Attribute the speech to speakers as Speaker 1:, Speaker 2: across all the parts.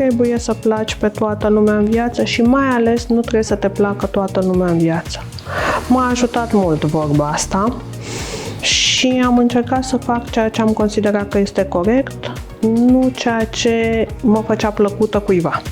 Speaker 1: trebuie să placi pe toată lumea în viață și mai ales nu trebuie să te placă toată lumea în viață. M-a ajutat mult vorba asta și am încercat să fac ceea ce am considerat că este corect, nu ceea ce mă făcea plăcută cuiva.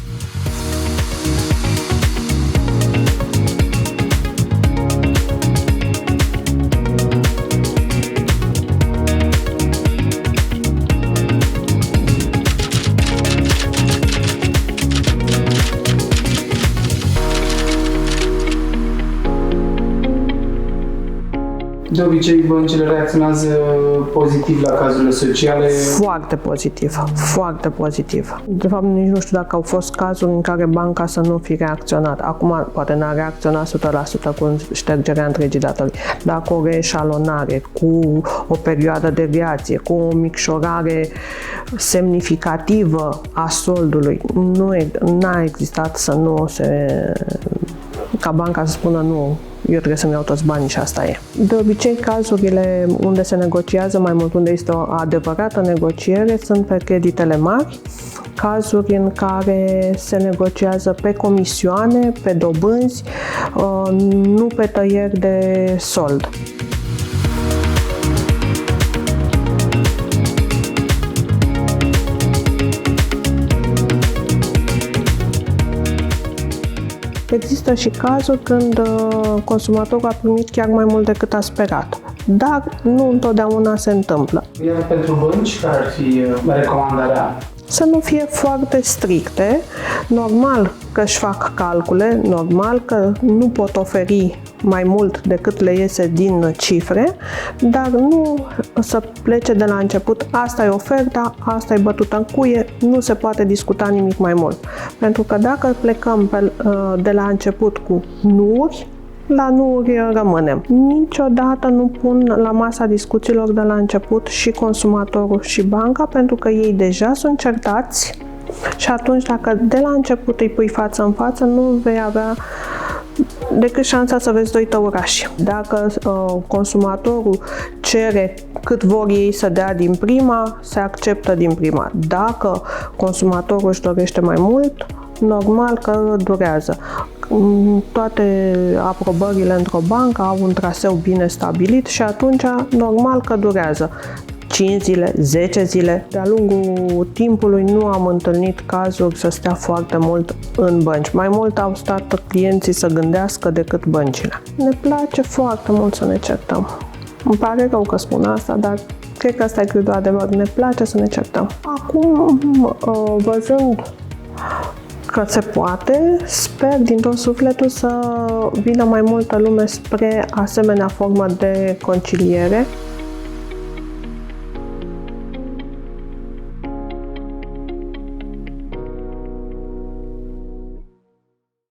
Speaker 2: De obicei, băncile reacționează pozitiv la cazurile sociale.
Speaker 1: Foarte pozitiv, foarte pozitiv. De fapt, nici nu știu dacă au fost cazuri în care banca să nu fi reacționat. Acum, poate n-a reacționat 100% cu ștergerea întregii datorii, dar cu o reeșalonare, cu o perioadă de grație, cu o micșorare semnificativă a soldului. N-a existat să nu se... ca banca să spună nu, eu trebuie să-mi iau toți banii și asta e. De obicei, cazurile unde se negociază mai mult, unde este o adevărată negociere, sunt pe creditele mari, cazuri în care se negociază pe comisioane, pe dobânzi, nu pe tăieri de sold. Există și cazuri când consumatorul a primit chiar mai mult decât a sperat, dar nu întotdeauna se întâmplă.
Speaker 2: Iar pentru bănci, care ar fi recomandarea?
Speaker 1: Să nu fie foarte stricte, normal că își fac calcule, normal că nu pot oferi mai mult decât le iese din cifre, dar nu să plece de la început, asta e oferta, asta e bătută în cuie, nu se poate discuta nimic mai mult. Pentru că dacă plecăm de la început cu nu-uri, la nu-uri rămânem. Niciodată nu pun la masa discuțiilor de la început și consumatorul și banca, pentru că ei deja sunt certați și atunci dacă de la început îi pui față în față, nu vei avea decât șansa să vezi doi tăurași. Dacă consumatorul cere cât vor ei să dea din prima, se acceptă din prima. Dacă consumatorul își dorește mai mult, normal că durează. Toate aprobările într-o bancă au un traseu bine stabilit și atunci normal că durează. 5 zile, 10 zile. De-a lungul timpului nu am întâlnit cazuri să stea foarte mult în bănci. Mai mult au stat clienții să gândească decât băncile. Ne place foarte mult să ne certăm. Îmi pare rău că spun asta, dar cred că asta e crezul adevăr. Ne place să ne certăm. Acum, văzând că se poate, sper din tot sufletul să vină mai multă lume spre asemenea formă de conciliere.